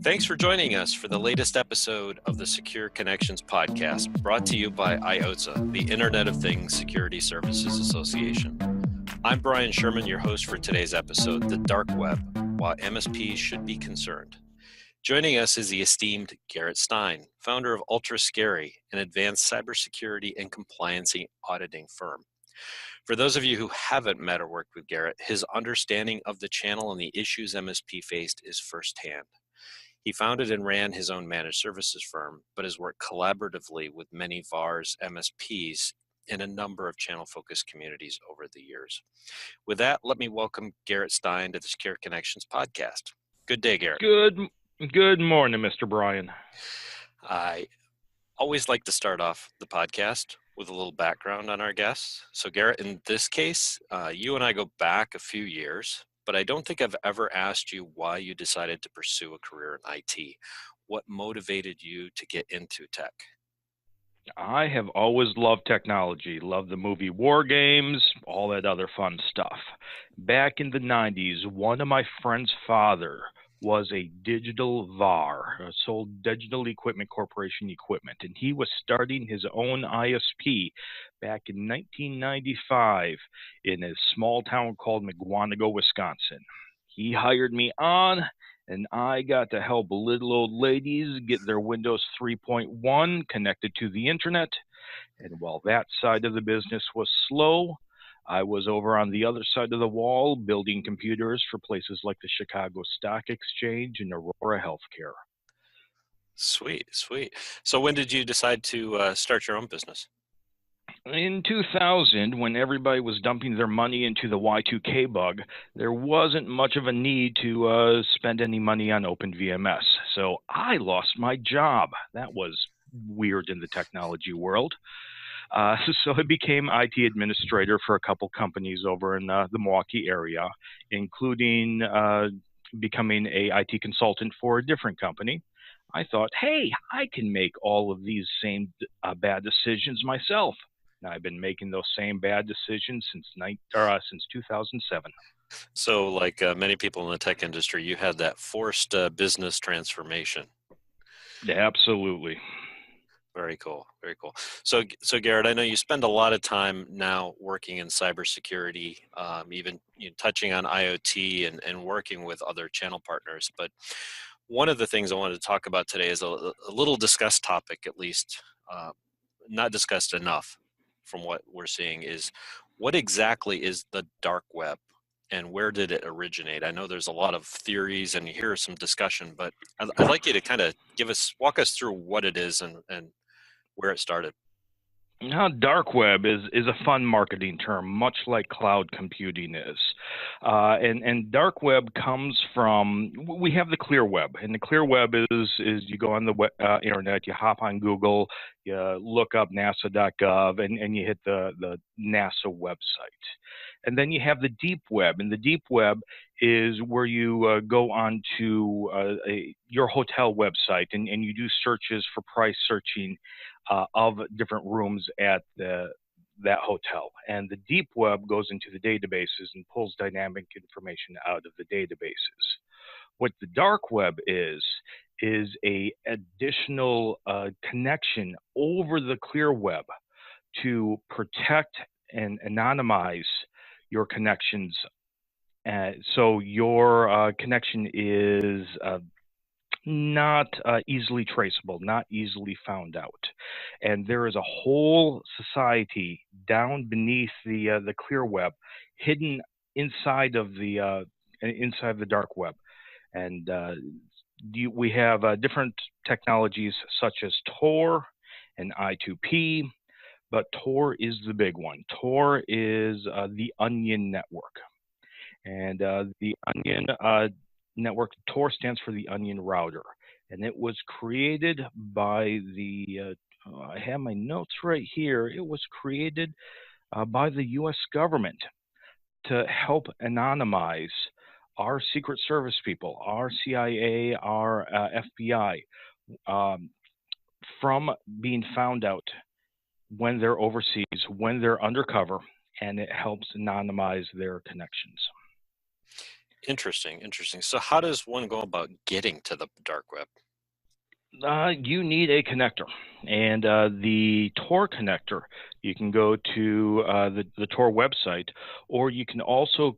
Thanks for joining us for the latest episode of the Secure Connections podcast, brought to you by IOTSA, the Internet of Things Security Services Association. I'm Brian Sherman, your host for today's episode, The Dark Web, Why MSPs Should Be Concerned. Joining us is the esteemed Gjeret Stein, founder of Ultra Scary, an advanced cybersecurity and compliance auditing firm. For those of you who haven't met or worked with Gjeret, his understanding of the channel and the issues MSP faced is firsthand. He founded and ran his own managed services firm, but has worked collaboratively with many VARs, MSPs, in a number of channel-focused communities over the years. With that, let me welcome Gjeret Stein to the Secure Connections podcast. Good day, Gjeret. Good morning, Mr. Brian. I always like to start off the podcast with a little background on our guests. So Gjeret, in this case, you and I go back a few years, but I don't think I've ever asked you why you decided to pursue a career in IT. What motivated you to get into tech? I have always loved technology, loved the movie War Games, all that other fun stuff. Back in the 90s, one of my friend's father was a digital VAR, sold Digital Equipment Corporation equipment, and he was starting his own ISP back in 1995 in a small town called McGuanago, Wisconsin. He hired me on, and I got to help little old ladies get their Windows 3.1 connected to the internet. And while that side of the business was slow, I was over on the other side of the wall building computers for places like the Chicago Stock Exchange and Aurora Healthcare. Sweet. So when did you decide to start your own business? In 2000, when everybody was dumping their money into the Y2K bug, there wasn't much of a need to spend any money on OpenVMS. So I lost my job. That was weird in the technology world. So I became IT administrator for a couple companies over in the Milwaukee area, including becoming a IT consultant for a different company. I thought, hey, I can make all of these same bad decisions myself. And I've been making those same bad decisions since 2007. So like many people in the tech industry, you had that forced business transformation. Yeah, absolutely. Very cool. So Gjeret, I know you spend a lot of time now working in cybersecurity, even touching on IoT and working with other channel partners. But one of the things I wanted to talk about today is a little discussed topic, at least not discussed enough from what we're seeing, is what exactly is the dark web? And where did it originate? I know there's a lot of theories and you hear some discussion, but I'd like you to kind of walk us through what it is and where it started. Now, dark web is a fun marketing term, much like cloud computing is. And dark web comes from, we have the clear web, and the clear web is you go on the internet, you hop on Google, you look up nasa.gov, and you hit the NASA website. And then you have the deep web, and the deep web is where you go on to your hotel website, and you do searches for price searching of different rooms at that hotel. And the deep web goes into the databases and pulls dynamic information out of the databases. What the dark web is a additional connection over the clear web to protect and anonymize your connections. So your connection is not easily traceable, not easily found out. And there is a whole society down beneath the clear web, hidden inside of the dark web. And we have different technologies such as Tor and I2P, but Tor is the big one. Tor is the Onion network. And the Onion network, Tor stands for the Onion router. And it was created by I have my notes right here. It was created by the U.S. government to help anonymize our Secret Service people, our CIA, our FBI, from being found out when they're overseas, when they're undercover, and it helps anonymize their connections. Interesting, interesting. So how does one go about getting to the dark web? You need a connector, and the Tor connector. You can go to the Tor website, or you can also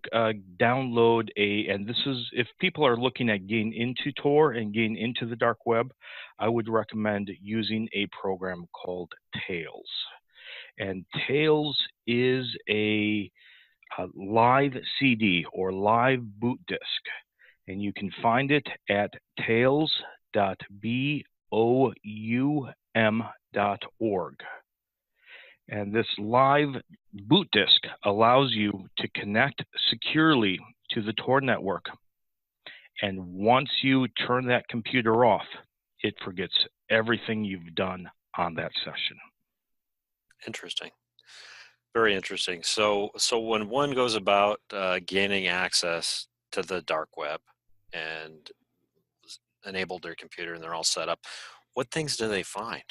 download a. And this is if people are looking at getting into Tor and getting into the dark web, I would recommend using a program called Tails. And Tails is a live CD or live boot disk, and you can find it at tails.boum.org. And this live boot disk allows you to connect securely to the Tor network. And once you turn that computer off, it forgets everything you've done on that session. Interesting. Very interesting. So when one goes about gaining access to the dark web and enabled their computer and they're all set up, what things do they find?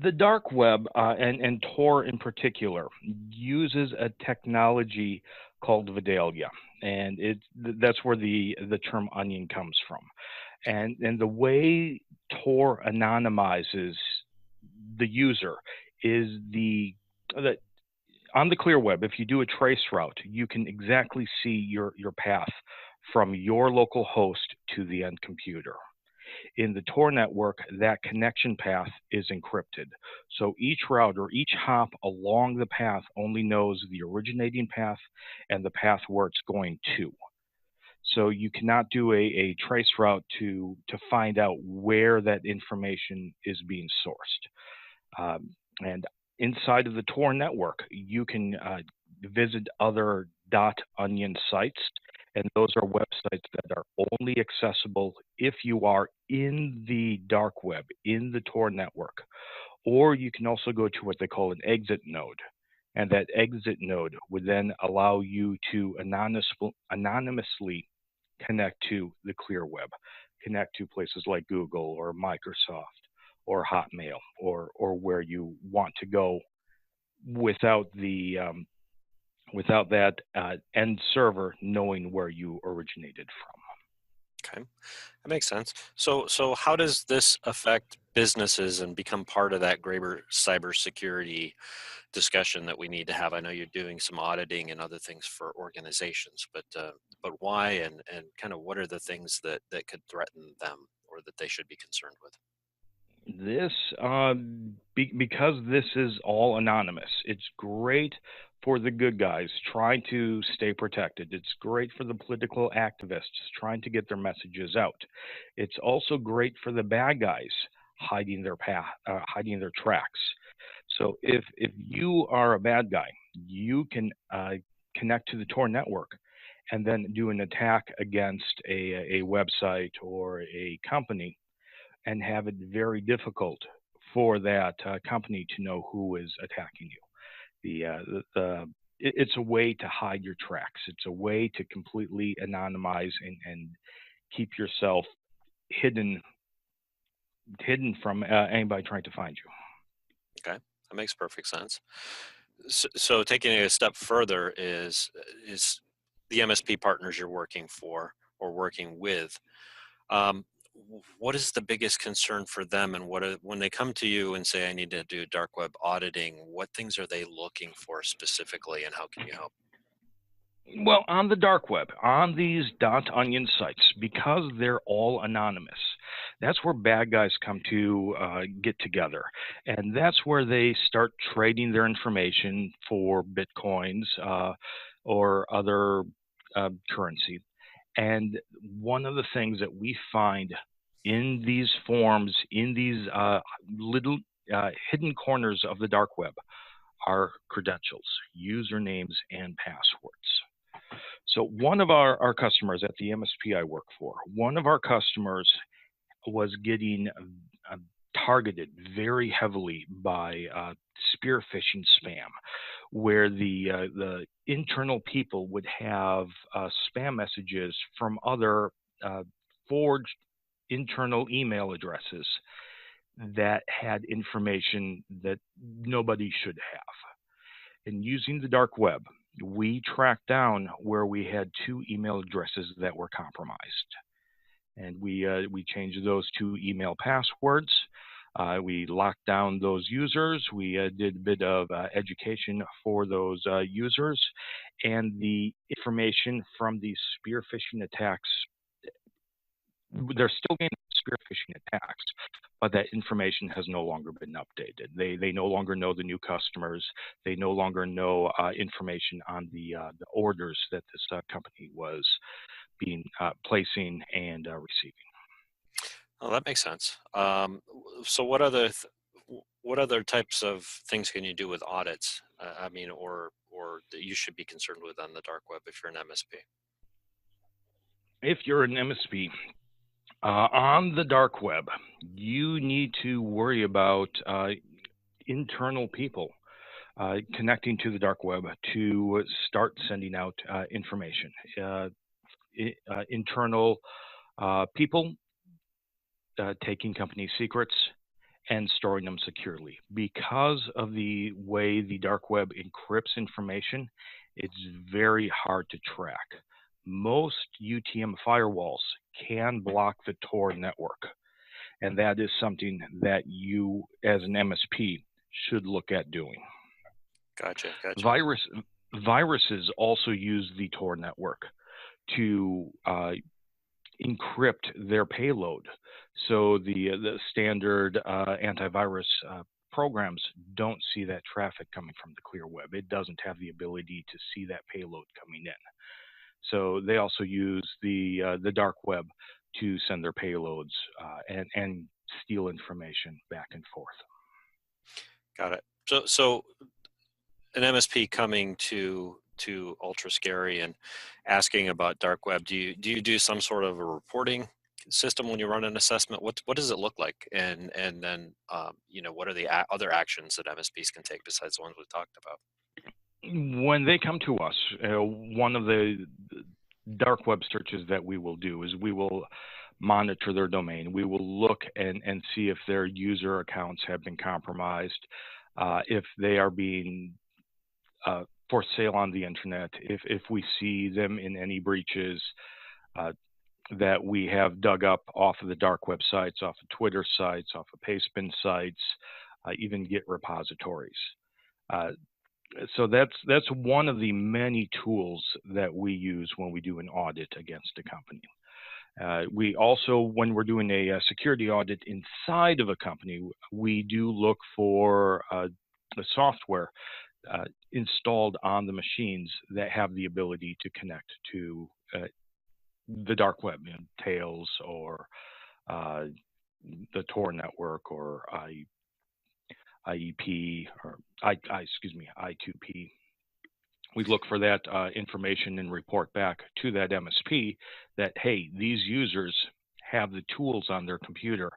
The dark web and Tor in particular uses a technology called Vidalia, and that's where the term onion comes from. And the way Tor anonymizes the user is that on the clear web, if you do a trace route, you can exactly see your path from your local host to the end computer. In the Tor network, that connection path is encrypted. So each router, each hop along the path only knows the originating path and the path where it's going to. So you cannot do a trace route to find out where that information is being sourced. And inside of the Tor network, you can visit other .onion sites, and those are websites that are only accessible if you are in the dark web, in the Tor network. Or you can also go to what they call an exit node, and that exit node would then allow you to anonymously connect to the clear web, connect to places like Google or Microsoft or Hotmail or where you want to go without that end server knowing where you originated from. Okay, that makes sense. So how does this affect businesses and become part of that greater cybersecurity discussion that we need to have? I know you're doing some auditing and other things for organizations, but why and kind of what are the things that could threaten them or that they should be concerned with? This, because this is all anonymous, it's great for the good guys trying to stay protected. It's great for the political activists trying to get their messages out. It's also great for the bad guys hiding their path, hiding their tracks. So if you are a bad guy, you can connect to the Tor network and then do an attack against a website or a company and have it very difficult for that company to know who is attacking you. It's a way to hide your tracks. It's a way to completely anonymize and keep yourself hidden from anybody trying to find you. Okay, that makes perfect sense. So taking it a step further is the MSP partners you're working for or working with. Um, what is the biggest concern for them, and when they come to you and say, I need to do dark web auditing, what things are they looking for specifically, and how can you help? Well, on the dark web, on these .onion sites, because they're all anonymous, that's where bad guys come to get together. And that's where they start trading their information for Bitcoins or other currency. And one of the things that we find in these forms, in these little hidden corners of the dark web, are credentials, usernames, and passwords. So one of our customers at the MSP I work for, one of our customers was getting targeted very heavily by spear phishing spam, where the internal people would have spam messages from other forged internal email addresses that had information that nobody should have. And using the dark web, we tracked down where we had 2 email addresses that were compromised. And we changed those 2 email passwords. We locked down those users. We did a bit of education for those users. And the information from these spear phishing attacks, they're still getting spear phishing attacks, but that information has no longer been updated. They no longer know the new customers. They no longer know information on the orders that this company was being placing and receiving. Oh, that makes sense. So what other types of things can you do with audits? I mean, or that you should be concerned with on the dark web if you're an MSP? If you're an MSP on the dark web, you need to worry about internal people connecting to the dark web to start sending out information. Internal people taking company secrets and storing them securely. Because of the way the dark web encrypts information, it's very hard to track. Most UTM firewalls can block the Tor network, and that is something that you, as an MSP, should look at doing. Gotcha. Viruses also use the Tor network to encrypt their payload. So the standard antivirus programs don't see that traffic coming from the clear web. It doesn't have the ability to see that payload coming in. So they also use the dark web to send their payloads and steal information back and forth. Got it. So an MSP coming to Ultra Scary and asking about dark web, do you do some sort of a reporting system when you run an assessment? What does it look like? And then what are the other actions that MSPs can take besides the ones we talked about? When they come to us, one of the dark web searches that we will do is we will monitor their domain. We will look and see if their user accounts have been compromised, if they are being for sale on the internet, if we see them in any breaches that we have dug up off of the dark web sites, off of Twitter sites, off of Pastebin sites, even Git repositories. So that's one of the many tools that we use when we do an audit against a company. We also, when we're doing a security audit inside of a company, we do look for the software installed on the machines that have the ability to connect to the dark web, Tails or the Tor network or IEP or I2P. We look for that information and report back to that MSP that, hey, these users have the tools on their computer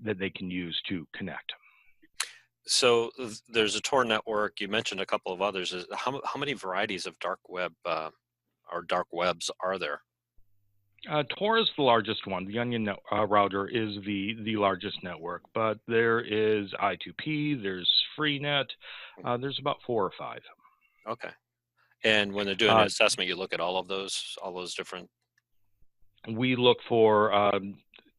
that they can use to connect. So there's a Tor network. You mentioned a couple of others. How many varieties of dark web or dark webs are there? Tor is the largest one. The Onion router is the largest network, but there is I2P, there's Freenet, there's about 4 or 5. Okay. And when they're doing an assessment, you look at all those different. We look for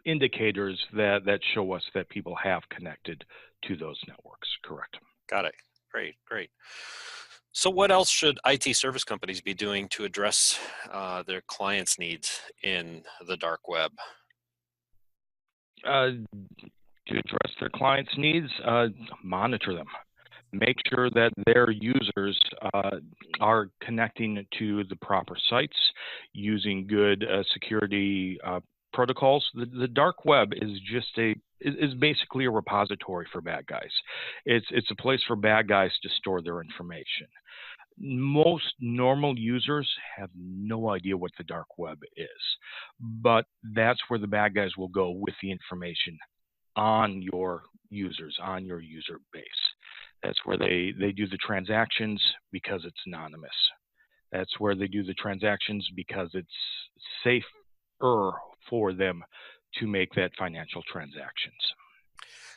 indicators that show us that people have connected to those networks. Correct. Got it. Great. So what else should IT service companies be doing to address their clients' needs in the dark web? To address their clients' needs, monitor them. Make sure that their users are connecting to the proper sites using good security protocols. The dark web is basically a repository for bad guys. It's a place for bad guys to store their information. Most normal users have no idea what the dark web is, but that's where the bad guys will go with the information on your users, on your user base. That's where they do the transactions because it's anonymous. That's where they do the transactions because it's safer for them to make that financial transactions.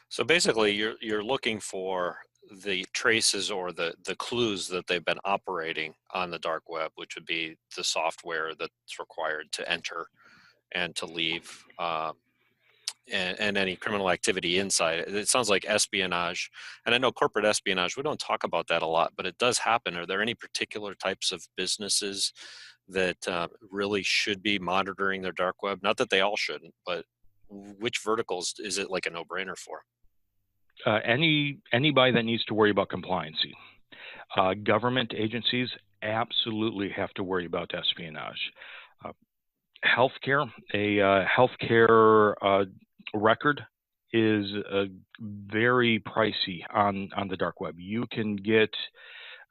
So basically, you're looking for the traces or the clues that they've been operating on the dark web, which would be the software that's required to enter and to leave, and any criminal activity inside. It sounds like espionage, and I know corporate espionage, we don't talk about that a lot, but it does happen. Are there any particular types of businesses that really should be monitoring their dark web? Not that they all shouldn't, but which verticals is it like a no-brainer for? Anybody that needs to worry about compliancy. Government agencies absolutely have to worry about espionage. Healthcare, a healthcare record is very pricey on the dark web. You can get,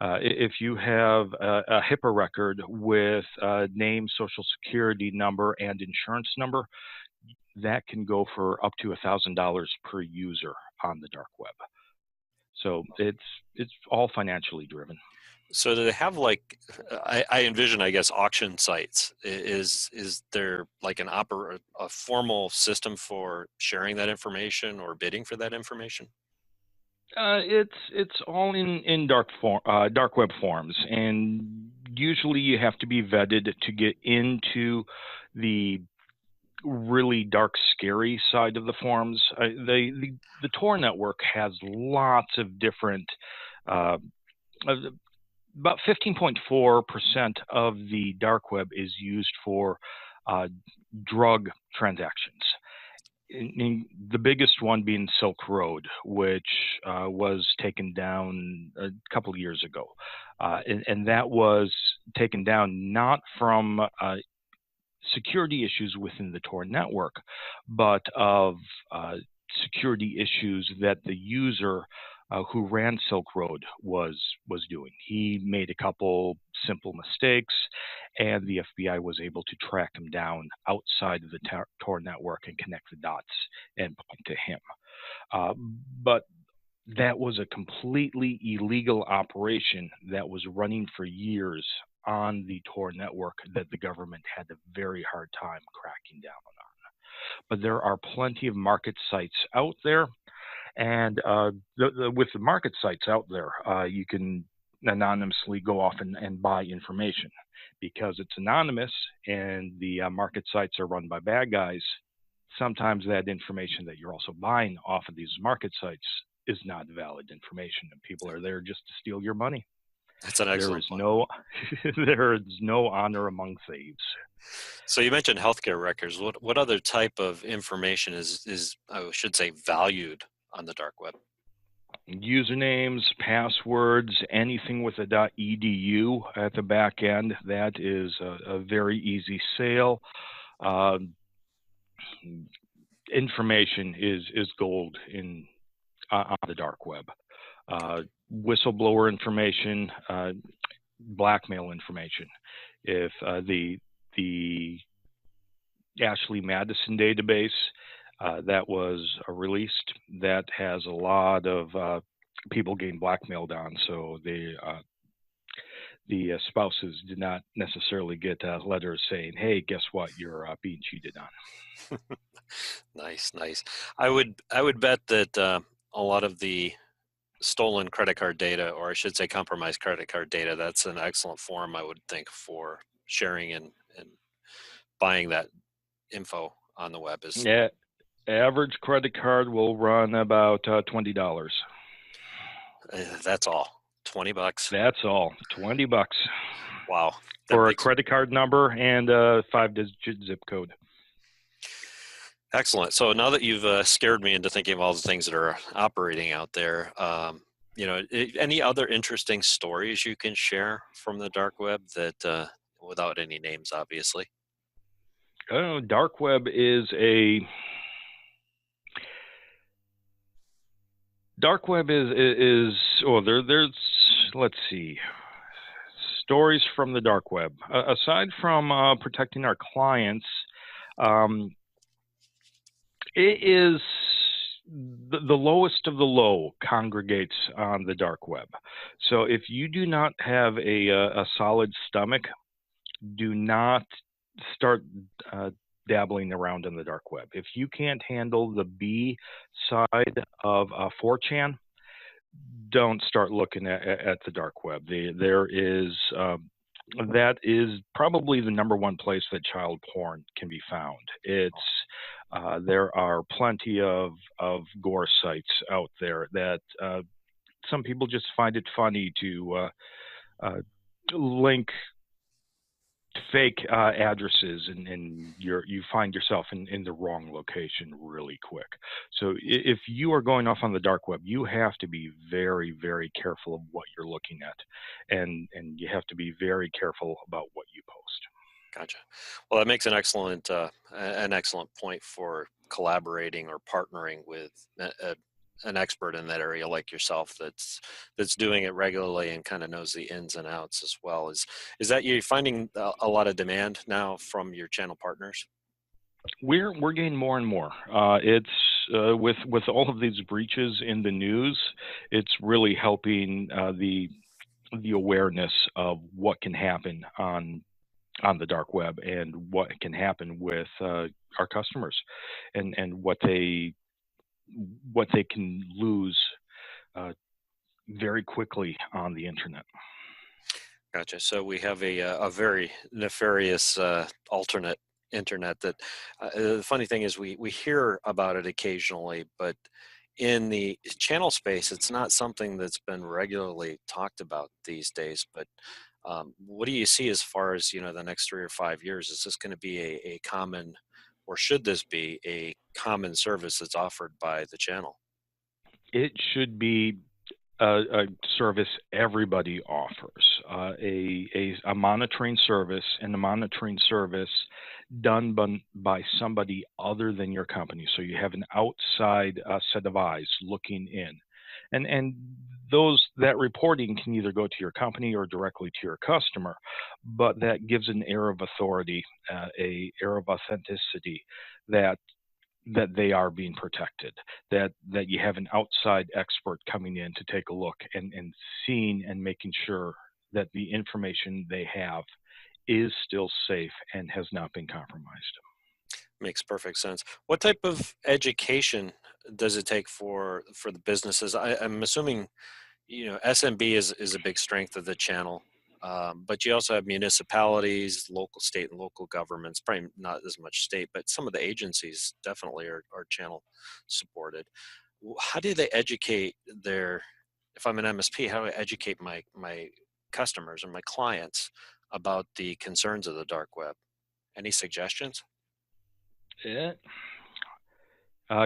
if you have a HIPAA record with name, social security number, and insurance number, that can go for up to $1,000 per user on the dark web. So it's all financially driven. So do they have like, I envision, I guess, auction sites? Is there like a formal system for sharing that information or bidding for that information? It's all in dark web forms, and usually you have to be vetted to get into the really dark, scary side of the forms. The Tor network has lots of different. About 15.4% of the dark web is used for drug transactions. The biggest one being Silk Road, which was taken down a couple of years ago. And that was taken down not from security issues within the Tor network, but of security issues that the user who ran Silk Road was doing. He made a couple simple mistakes, and the FBI was able to track him down outside of the Tor network and connect the dots and point to him. But that was a completely illegal operation that was running for years on the Tor network that the government had a very hard time cracking down on. But there are plenty of market sites out there. And with the market sites out there, you can anonymously go off and buy information. Because it's anonymous and the market sites are run by bad guys, sometimes that information that you're also buying off of these market sites is not valid information, and people are there just to steal your money. That's an excellent point. There is no honor among thieves. So you mentioned healthcare records. What other type of information is I should say valued on the dark web? Usernames, passwords, anything with a .edu at the back end, that is a very easy sale. Information is gold on the dark web. Whistleblower information, blackmail information. If the Ashley Madison database that was released, that has a lot of people getting blackmailed on, so the spouses did not necessarily get letters saying, "Hey, guess what? You're being cheated on." Nice. I would bet that a lot of the stolen credit card data, or I should say compromised credit card data, that's an excellent forum, I would think, for sharing and buying that info on the web. Yeah. Average credit card will run about $20. That's all. $20. That's all. $20. Wow. For a credit card number and a 5-digit zip code. Excellent. So now that you've scared me into thinking of all the things that are operating out there, any other interesting stories you can share from the dark web that, without any names, obviously? Dark web is there's let's see, stories from the dark web. Aside from protecting our clients, it is the lowest of the low congregates on the dark web. So if you do not have a solid stomach, do not start dabbling around in the dark web. If you can't handle the B side of 4chan, don't start looking at the dark web. There is that is probably the number one place that child porn can be found. There are plenty of gore sites out there that some people just find it funny to link fake addresses, and you find yourself in the wrong location really quick. So if you are going off on the dark web, you have to be very, very careful of what you're looking at, and you have to be very careful about what you post. Gotcha. Well, that makes an excellent point for collaborating or partnering with an expert in that area like yourself that's doing it regularly and kind of knows the ins and outs as well. Is that you finding a lot of demand now from your channel partners? We're getting more and more. It's with all of these breaches in the news, it's really helping the awareness of what can happen on the dark web and what can happen with our customers, and what they can lose very quickly on the internet. Gotcha. So we have a very nefarious alternate internet that the funny thing is we hear about it occasionally, but in the channel space, it's not something that's been regularly talked about these days. But what do you see as far as the next 3 or 5 years? Is this going to be a common, or should this be a common service that's offered by the channel? It should be a service everybody offers, a monitoring service, and a monitoring service done by somebody other than your company. So you have an outside set of eyes looking in, and that reporting can either go to your company or directly to your customer, but that gives an air of authority, a air of authenticity that they are being protected, that you have an outside expert coming in to take a look and seeing and making sure that the information they have is still safe and has not been compromised. Makes perfect sense. What type of education does it take for the businesses? I'm assuming SMB is a big strength of the channel, but you also have municipalities, local, state, and local governments. Probably not as much state, but some of the agencies definitely are channel supported. How do they educate if I'm an MSP, how do I educate my customers or my clients about the concerns of the dark web? Any suggestions? Yeah.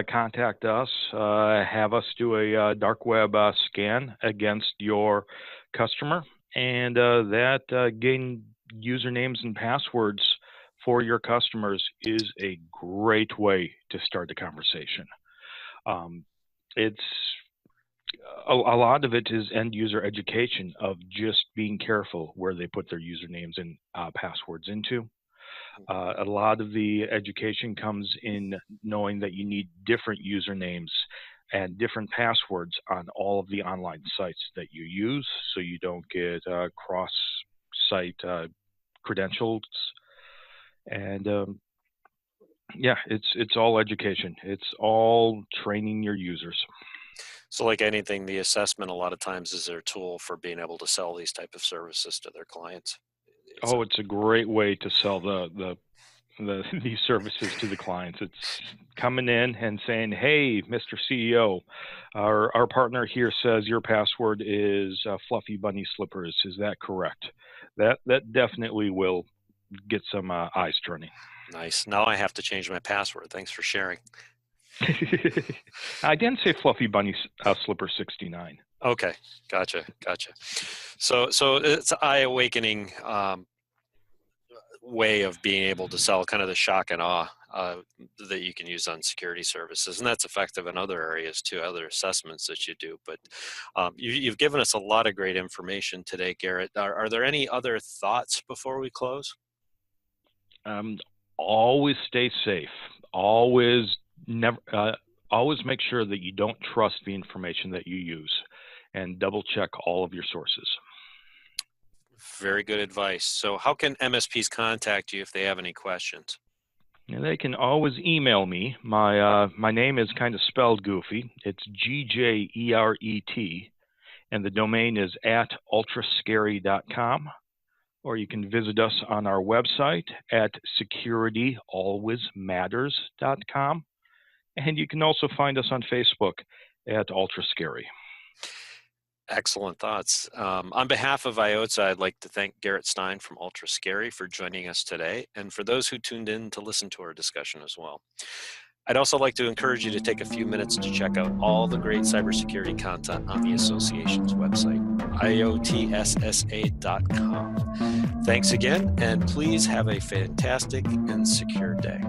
Contact us, have us do a dark web scan against your customer, and getting usernames and passwords for your customers is a great way to start the conversation. It's a lot of it is end user education of just being careful where they put their usernames and passwords into. A lot of the education comes in knowing that you need different usernames and different passwords on all of the online sites that you use, so you don't get cross-site credentials. And it's all education. It's all training your users. So like anything, the assessment a lot of times is their tool for being able to sell these type of services to their clients. It's a great way to sell these services to the clients. It's coming in and saying, "Hey, Mr. CEO, our partner here says your password is fluffy bunny slippers. Is that correct?" That definitely will get some eyes turning. Nice. Now I have to change my password. Thanks for sharing. I didn't say fluffy bunny slipper 69. Okay, gotcha. So it's an eye-awakening way of being able to sell, kind of the shock and awe that you can use on security services, and that's effective in other areas too, other assessments that you do. But you've given us a lot of great information today, Gjeret. Are there any other thoughts before we close? Always stay safe. Always make sure that you don't trust the information that you use, and double check all of your sources. Very good advice. So how can MSPs contact you if they have any questions? They can always email me. My name is kind of spelled goofy. It's Gjeret and the domain is at ultrascary.com, or you can visit us on our website at securityalwaysmatters.com, and you can also find us on Facebook at ultrascary. Excellent thoughts. On behalf of IOTSA, I'd like to thank Gjeret Stein from UltraScary for joining us today, and for those who tuned in to listen to our discussion as well. I'd also like to encourage you to take a few minutes to check out all the great cybersecurity content on the association's website, iotssa.com. Thanks again, and please have a fantastic and secure day.